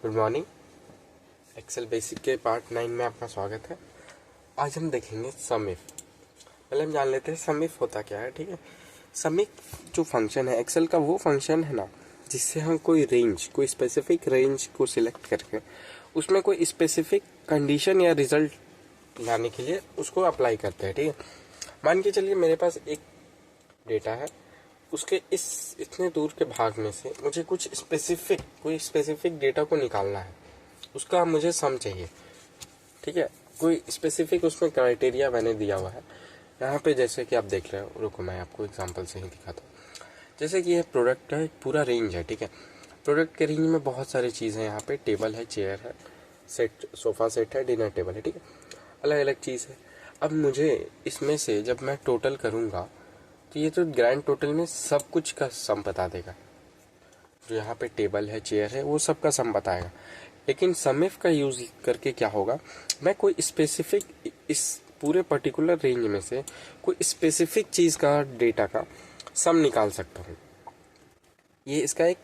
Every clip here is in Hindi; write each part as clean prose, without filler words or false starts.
Good morning. एक्सेल बेसिक के पार्ट 9 में आपका स्वागत है। आज हम देखेंगे सम इफ। पहले हम जान लेते हैं सम इफ होता क्या है। ठीक है, सम इफ जो फंक्शन है एक्सेल का, वो फंक्शन है ना जिससे हम कोई स्पेसिफिक रेंज को सिलेक्ट करके उसमें कोई स्पेसिफिक कंडीशन या रिजल्ट लाने के लिए उसको अप्लाई करते हैं। ठीक है, मान के चलिए मेरे पास एक डेटा है, उसके इतने दूर के भाग में से मुझे कोई स्पेसिफिक डेटा को निकालना है, उसका मुझे सम चाहिए। ठीक है, कोई स्पेसिफिक उसमें क्राइटेरिया मैंने दिया हुआ है यहाँ पे, जैसे कि आप देख रहे हो। रुको मैं आपको एग्जांपल से ही दिखाता हूँ। जैसे कि ये प्रोडक्ट का एक पूरा रेंज है। ठीक है, प्रोडक्ट के रेंज में बहुत सारी चीज़ें हैं। यहाँ पे टेबल है, चेयर है, सेट सोफ़ा सेट है, डिनर टेबल है। ठीक है, अलग अलग चीज़ है। अब मुझे इसमें से जब मैं टोटल करूँगा तो ये तो ग्रैंड टोटल में सब कुछ का सम बता देगा। जो यहाँ पे टेबल है, चेयर है, वो सब का सम बताएगा। लेकिन सम इफ का यूज करके क्या होगा, मैं कोई स्पेसिफिक इस पूरे पर्टिकुलर रेंज में से कोई स्पेसिफिक चीज का डेटा का सम निकाल सकता हूँ। ये इसका एक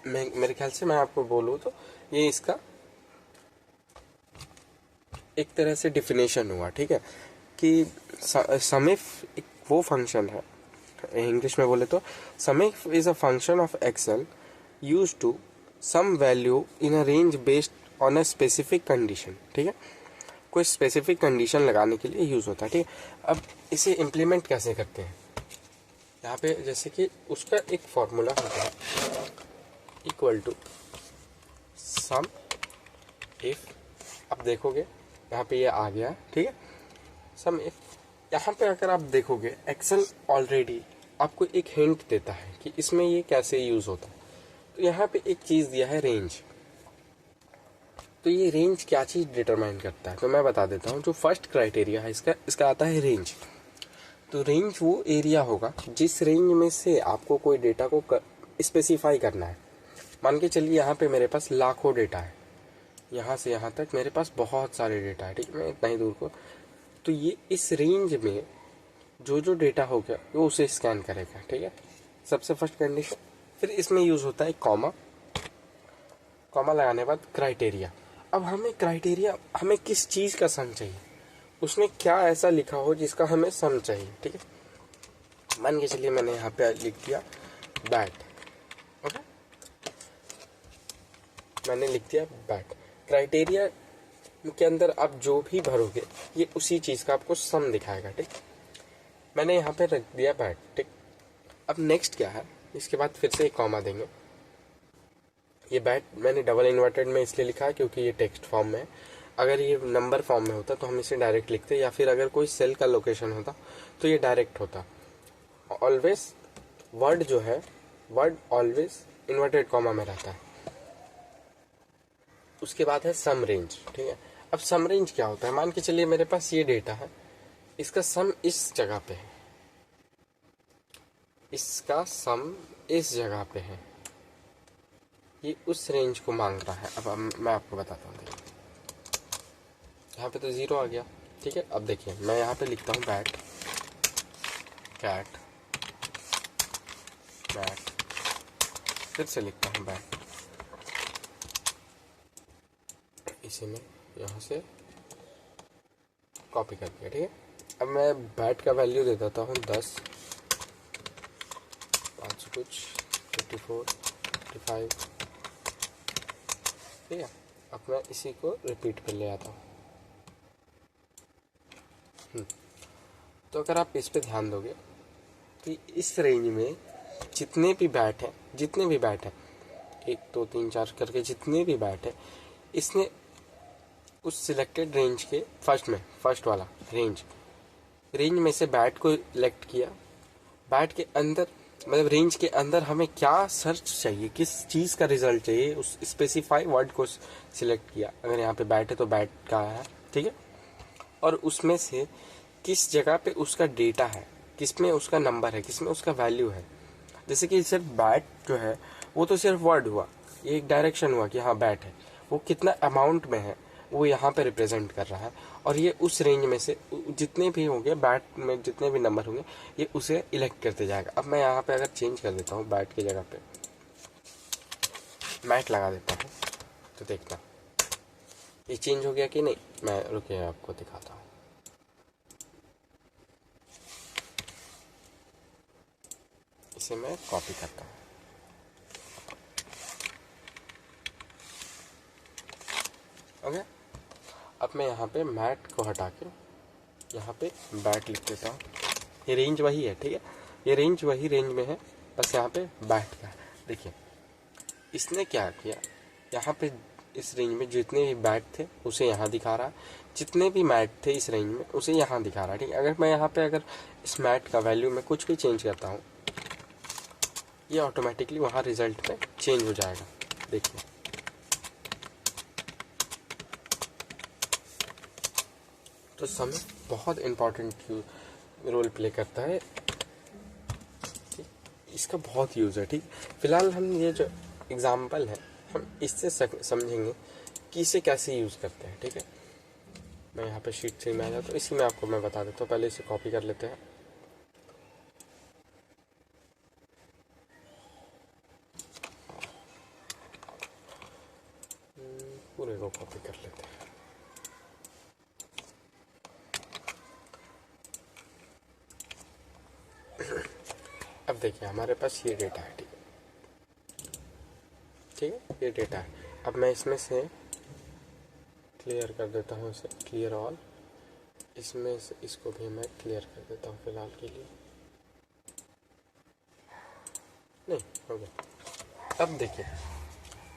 मेरे ख्याल से मैं आपको बोलूँ तो ये इसका एक तरह से डिफिनेशन हुआ। ठीक है, कि सम इफ एक वो फंक्शन है, इंग्लिश में बोले तो sum if is a function of Excel use to sum value in a range based on a specific condition. ठीक है, कोई स्पेसिफिक कंडीशन लगाने के लिए यूज होता है। ठीक है, अब इसे इम्प्लीमेंट कैसे करते हैं, यहाँ पे जैसे कि उसका एक फॉर्मूला होता है इक्वल टू सम इफ। अब देखोगे यहाँ पे ये आ गया। ठीक है, सम इफ। यहाँ पे अगर आप देखोगे एक्सेल ऑलरेडी आपको एक हिंट देता है कि इसमें ये कैसे यूज होता है। तो यहाँ पे एक चीज दिया है रेंज। तो ये रेंज क्या चीज डिटरमाइन करता है, तो मैं बता देता हूँ। जो फर्स्ट क्राइटेरिया है इसका आता है रेंज। तो रेंज वो एरिया होगा जिस रेंज में से आपको कोई डेटा को स्पेसिफाई करना है। मान के चलिए यहाँ पे मेरे पास लाखों डेटा है, यहाँ से यहाँ तक मेरे पास बहुत सारे डेटा है। ठीक है, मैं इतना ही दूर को, तो ये इस रेंज में जो डेटा हो गया वो उसे स्कैन करेगा। ठीक है, सबसे फर्स्ट कंडीशन। फिर इसमें यूज होता है कॉमा लगाने के बाद क्राइटेरिया। अब हमें किस चीज का सम चाहिए, उसमें क्या ऐसा लिखा हो जिसका हमें सम चाहिए। ठीक है, मान के चलिए मैंने यहाँ पे लिख दिया बैट। ओके, मैंने लिख दिया बैट। क्राइटेरिया के अंदर आप जो भी भरोगे ये उसी चीज का आपको सम दिखाएगा। ठीक, मैंने यहाँ पे रख दिया बैट। ठीक, अब नेक्स्ट क्या है, इसके बाद फिर से एक कॉमा देंगे। ये बैट मैंने डबल इन्वर्टेड में इसलिए लिखा है क्योंकि ये टेक्स्ट फॉर्म में है। अगर ये नंबर फॉर्म में होता तो हम इसे डायरेक्ट लिखते, या फिर अगर कोई सेल का लोकेशन होता तो ये डायरेक्ट होता। Always word always inverted comma में रहता है। उसके बाद है सम रेंज। ठीक है, अब सम रेंज क्या होता है, मान के चलिए मेरे पास ये डेटा है, इसका सम इस जगह पे है, इसका सम इस जगह पे है, ये उस रेंज को मांग रहा है। अब मैं आपको बताता हूँ। देखिए यहाँ पे तो 0 आ गया। ठीक है, अब देखिए मैं यहाँ पे लिखता हूँ बैट, कैट, बैट, फिर से लिखता हूँ बैट। इसी में यहाँ से कॉपी कर दिया। ठीक है, अब मैं बैट का वैल्यू दे देता हूँ 10, 5 कुछ 54, 55। ठीक है, अब मैं इसी को रिपीट कर ले आता हूँ। तो अगर आप इस पे ध्यान दोगे तो इस रेंज में जितने भी बैट हैं 1 2 3 4 करके जितने भी बैट है, इसने उस सिलेक्टेड रेंज के फर्स्ट वाला रेंज में से बैट को सिलेक्ट किया। बैट के अंदर मतलब रेंज के अंदर हमें क्या सर्च चाहिए, किस चीज़ का रिजल्ट चाहिए, उस स्पेसिफाई वर्ड को सिलेक्ट किया। अगर यहाँ पे बैट है तो बैट का है। ठीक है, और उसमें से किस जगह पे उसका डेटा है, किसमें उसका नंबर है, किसमें उसका वैल्यू है। जैसे कि सिर्फ बैट जो है वो तो सिर्फ वर्ड हुआ, ये एक डायरेक्शन हुआ कि हाँ बैट है। वो कितना अमाउंट में है वो यहाँ पे रिप्रेजेंट कर रहा है, और ये उस रेंज में से जितने भी होंगे बैट में जितने भी नंबर होंगे ये उसे इलेक्ट करते जाएगा। अब मैं यहाँ पे अगर चेंज कर देता हूँ, बैट की जगह पे मैट लगा देता हूँ। तो देखना ये चेंज हो गया कि नहीं। मैं रुके आपको दिखाता हूँ। इसे मैं कॉपी करता हूँ। ओके, अब मैं यहाँ पे मैट को हटा के यहाँ पे बैट लिख देता हूँ। ये रेंज वही है, ठीक है, ये रेंज वही रेंज में है, बस यहाँ पे बैट का है। देखिए इसने क्या किया, यहाँ पे इस रेंज में जितने भी बैट थे उसे यहाँ दिखा रहा है, जितने भी मैट थे इस रेंज में उसे यहाँ दिखा रहा है, ठीक है। अगर मैं यहाँ पे अगर इस मैट का वैल्यू में कुछ भी चेंज करता हूँ, ये ऑटोमेटिकली वहाँ रिजल्ट में चेंज हो जाएगा। देखिए तो समय बहुत इम्पोर्टेंट रोल प्ले करता है, इसका बहुत यूज़ है, ठीक। फिलहाल हम ये जो एग्जाम्पल है हम इससे समझेंगे कि इसे कैसे यूज़ करते हैं, ठीक है। मैं यहाँ पे शीट 3 में आ जाता हूँ, इसी में आपको मैं बता देता हूँ। पहले इसे कॉपी कर लेते हैं। पूरे को कॉपी कर लेते हैं। अब देखिए हमारे पास ये डेटा है, ठीक है, ठीक है, ये डेटा है। अब मैं इसमें से क्लियर कर देता हूँ, इसे क्लियर ऑल, इसमें से इसको भी मैं क्लियर कर देता हूँ फिलहाल के लिए। नहीं हो गया। अब देखिए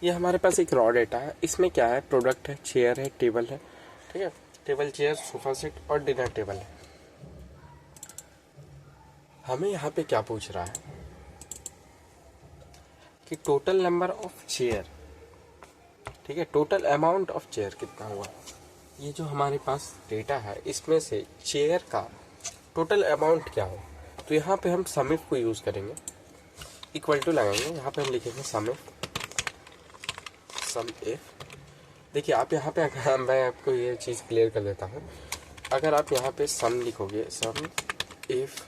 ये हमारे पास एक रॉ डेटा है, इसमें क्या है, प्रोडक्ट है, चेयर है, टेबल है, ठीक है, टेबल, चेयर, सोफा सेट और डिनर टेबल है। हमें यहाँ पे क्या पूछ रहा है कि टोटल नंबर ऑफ चेयर, ठीक है, टोटल अमाउंट ऑफ चेयर कितना हुआ। ये जो हमारे पास डेटा है इसमें से चेयर का टोटल अमाउंट क्या हो, तो यहाँ पे हम सम इफ को यूज़ करेंगे, इक्वल टू लगाएंगे, यहाँ पे हम लिखेंगे सम इफ। देखिए आप यहाँ पे, अगर मैं आपको ये चीज़ क्लियर कर देता हूँ, अगर आप यहाँ पे सम लिखोगे, सम इफ,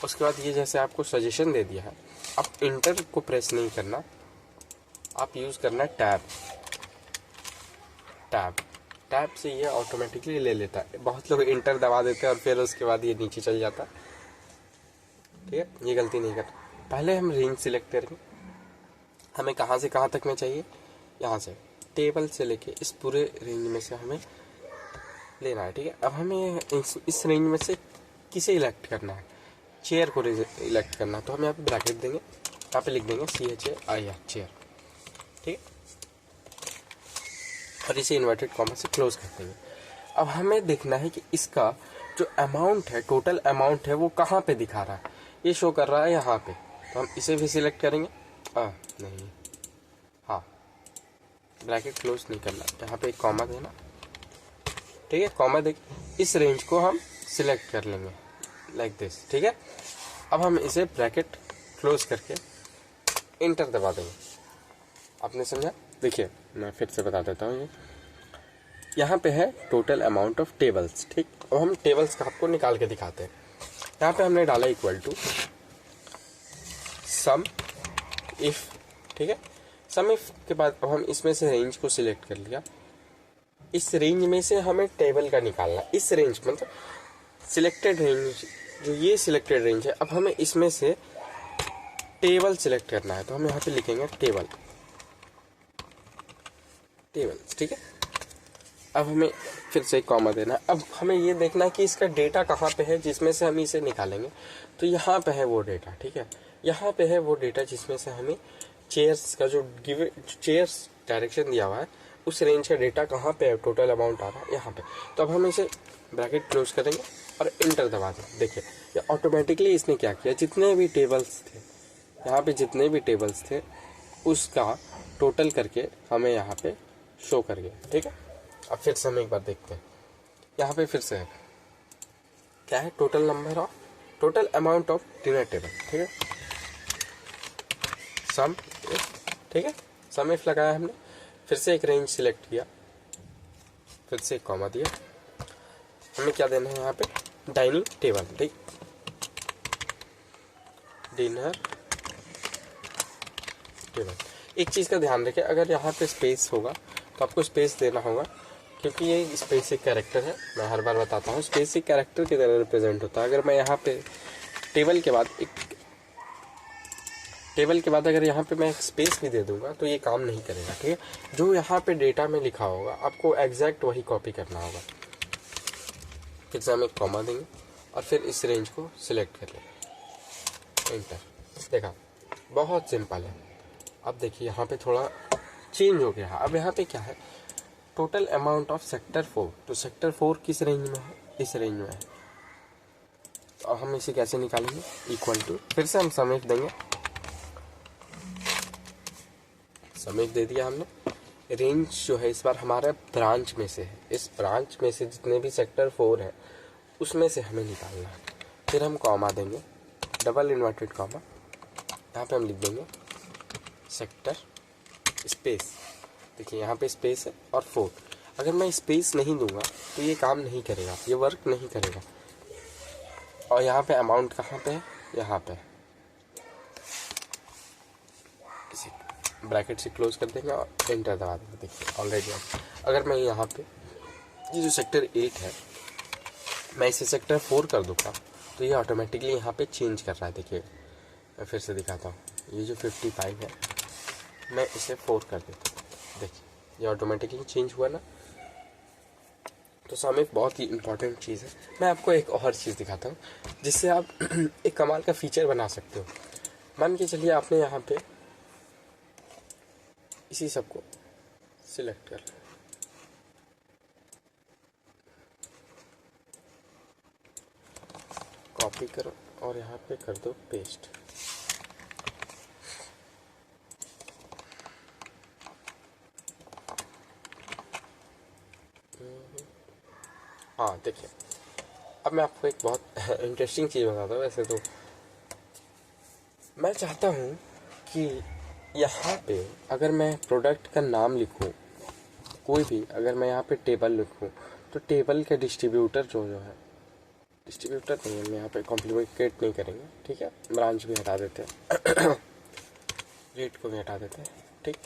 उसके बाद ये जैसे आपको सजेशन दे दिया है, आप इंटर को प्रेस नहीं करना, आप यूज़ करना टैब। टैब से ये ऑटोमेटिकली ले लेता है। बहुत लोग इंटर दबा देते हैं और फिर उसके बाद ये नीचे चल जाता है, ठीक है, ये गलती नहीं करना। पहले हम रेंज सिलेक्ट करेंगे, हमें कहाँ से कहाँ तक में चाहिए, यहाँ से टेबल से लेके इस पूरे रेंज में से हमें लेना है, ठीक है। अब हमें इस रेंज में से किसे इलेक्ट करना है, चेयर को इलेक्ट करना है, तो हम यहाँ पे ब्रैकेट देंगे, यहाँ पे लिख देंगे CHAIR, चेयर, ठीक है, और इसे इन्वर्टेड कॉमा से क्लोज कर देंगे। अब हमें देखना है कि इसका जो अमाउंट है, टोटल अमाउंट है, वो कहाँ पे दिखा रहा है, ये शो कर रहा है यहाँ पे, तो हम इसे भी सिलेक्ट करेंगे। नहीं, हाँ, ब्रैकेट क्लोज नहीं करना, यहाँ पे एक कॉमा देना, ठीक है, कॉमा दे इस रेंज को हम सिलेक्ट कर लेंगे लाइक दिस, ठीक है। अब हम इसे ब्रैकेट क्लोज करके इंटर दबा देंगे। आपने समझा? देखिए मैं फिर से बता देता हूँ, ये यहाँ पे है टोटल अमाउंट ऑफ टेबल्स, ठीक। अब हम टेबल्स का आपको निकाल के दिखाते हैं। यहाँ पे हमने डाला इक्वल टू सम इफ, ठीक है। सम इफ के बाद अब हम इसमें से रेंज को सिलेक्ट कर लिया, इस रेंज में से हमें टेबल का निकालना, इस रेंज मतलब सिलेक्टेड रेंज, जो ये सिलेक्टेड रेंज है, अब हमें इसमें से टेबल सिलेक्ट करना है, तो हम यहाँ पे लिखेंगे टेबल, ठीक है। अब हमें फिर से कॉमा देना है। अब हमें ये देखना है कि इसका डेटा कहाँ पे है जिसमें से हम इसे निकालेंगे, तो यहाँ पे है वो डेटा, ठीक है, यहाँ पे है वो डेटा जिसमें से हमें चेयर्स का जो चेयर्स डायरेक्शन दिया हुआ है, उस रेंज का डेटा कहाँ पे है, टोटल अमाउंट आ रहा है यहाँ पे। तो अब हम इसे ब्रैकेट क्लोज करेंगे और इंटर दबा दें। देखिए ये ऑटोमेटिकली इसने क्या किया, जितने भी टेबल्स थे यहाँ पे, जितने भी टेबल्स थे उसका टोटल करके हमें यहाँ पे शो कर गया, ठीक है। अब फिर से हम एक बार देखते हैं, यहाँ पे फिर से है क्या है, total amount of dinner table, ठीक है, सम इफ, ठीक है, सम इफ लगाया हमने, फिर से एक रेंज सिलेक्ट किया, फिर से एक कॉमा दिया, हमें क्या देना है यहाँ पे, डाइनिंग टेबल, ठीक, डिनर टेबल। एक चीज़ का ध्यान रखें, अगर यहाँ पे स्पेस होगा तो आपको स्पेस देना होगा, क्योंकि ये स्पेस एक कैरेक्टर है। मैं हर बार बताता हूँ, स्पेस एक कैरेक्टर की तरह रिप्रेजेंट होता है। अगर मैं यहाँ पे टेबल के बाद अगर यहाँ पे मैं एक स्पेस भी दे दूंगा तो ये काम नहीं करेगा, ठीक है। जो यहाँ पे डेटा में लिखा होगा आपको एग्जैक्ट वही कॉपी करना होगा। फिर से हम एक कॉमा देंगे और फिर इस रेंज को सिलेक्ट कर लेंगे, एंटर। देखा, बहुत सिंपल है। अब देखिए यहाँ पे थोड़ा चेंज हो गया। अब यहाँ पे क्या है, टोटल अमाउंट ऑफ सेक्टर 4। तो सेक्टर 4 किस रेंज में है, इस रेंज में है। तो अब हम इसे कैसे निकालेंगे, इक्वल टू, फिर से हम समेट देंगे, समेट दे दिया हमने। रेंज जो है इस बार हमारा ब्रांच में से है, इस ब्रांच में से जितने भी सेक्टर 4 है उसमें से हमें निकालना है। फिर हम कॉमा देंगे, डबल इन्वर्टेड कॉमा, यहाँ पे हम लिख देंगे सेक्टर स्पेस। देखिए यहाँ पे स्पेस है और 4। अगर मैं स्पेस नहीं दूंगा तो ये काम नहीं करेगा, ये वर्क नहीं करेगा। और यहाँ पे अमाउंट कहाँ पे है, यहाँ पे। इसे ब्रैकेट से क्लोज कर देंगे और एंटर दबा देंगे। देखिए ऑलरेडी अगर मैं यहाँ पे ये जो सेक्टर 8 है मैं इसे सेक्टर 4 कर दूँगा तो ये ऑटोमेटिकली यहाँ पे चेंज कर रहा है। देखिए मैं फिर से दिखाता हूँ, ये जो 55 है मैं इसे 4 कर देता हूँ। देखिए ये ऑटोमेटिकली चेंज हुआ ना। तो सम इफ बहुत ही इंपॉर्टेंट चीज़ है। मैं आपको एक और चीज़ दिखाता हूँ जिससे आप एक कमाल का फीचर बना सकते हो। मान के चलिए आपने यहाँ पे इसी सबको सिलेक्ट कर लिया, कॉपी करो और यहाँ पे कर दो पेस्ट। हाँ देखिए, अब मैं आपको एक बहुत इंटरेस्टिंग चीज़ बताता हूँ। वैसे तो मैं चाहता हूँ कि यहाँ पे अगर मैं प्रोडक्ट का नाम लिखूँ कोई भी, अगर मैं यहाँ पे टेबल लिखूँ तो टेबल के डिस्ट्रीब्यूटर जो है, डिस्ट्रीब्यूटर नहीं है, यहाँ पे कॉम्प्लिकेट नहीं करेंगे, ठीक है। ब्रांच भी हटा देते हैं रेट को भी हटा देते हैं, ठीक।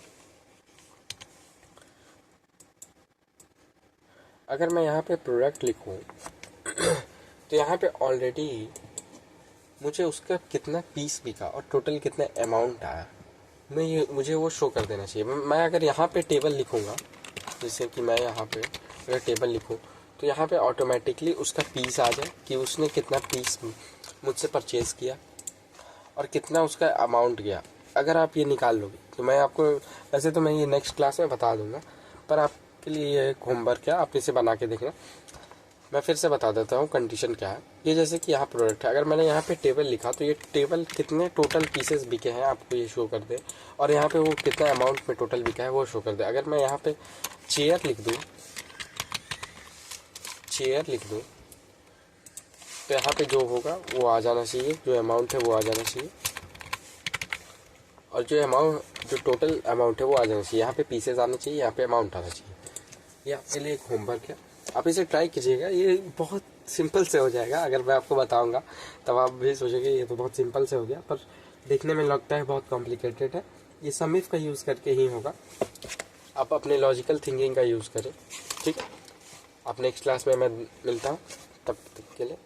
अगर मैं यहाँ पे प्रोडक्ट लिखूँ तो यहाँ पे ऑलरेडी मुझे उसका कितना पीस बिका और टोटल कितना अमाउंट आया, मुझे वो शो कर देना चाहिए। मैं अगर यहाँ पे टेबल लिखूँगा, जैसे कि मैं यहाँ पे अगर टेबल लिखूँ तो यहाँ पे ऑटोमेटिकली उसका पीस आ जाए कि उसने कितना पीस मुझसे परचेज़ किया और कितना उसका अमाउंट गया। अगर आप ये निकाल लोगे तो मैं आपको, वैसे तो मैं ये नेक्स्ट क्लास में बता दूंगा, पर आपके लिए ये होमवर्क है, आप इसे बना के देखना। मैं फिर से बता देता हूँ कंडीशन क्या है। ये जैसे कि यहाँ प्रोडक्ट है, अगर मैंने यहाँ पे टेबल लिखा तो ये टेबल कितने टोटल पीसेस बिके हैं आपको ये शो कर दे, और यहाँ पे वो कितना अमाउंट में टोटल बिका है वो शो कर दे। अगर मैं यहाँ पे चेयर लिख दूँ तो यहाँ पे जो होगा वो आ जाना चाहिए, जो अमाउंट है वो आ जाना चाहिए, और जो टोटल अमाउंट है वो आ जाना चाहिए। यहाँ पे पीसेस आने चाहिए, यहाँ पे अमाउंट आना चाहिए। ये आपके लिए एक होमवर्क है, आप इसे ट्राई कीजिएगा। ये बहुत सिंपल से हो जाएगा। अगर मैं आपको बताऊंगा तब आप भी सोचेंगे ये तो बहुत सिंपल से हो गया, पर देखने में लगता है बहुत कॉम्प्लिकेटेड है। ये सम इफ का यूज़ करके ही होगा। आप अपने लॉजिकल थिंकिंग का यूज़ करें, ठीक है। आप नेक्स्ट क्लास में मैं मिलता हूँ, तब तक के लिए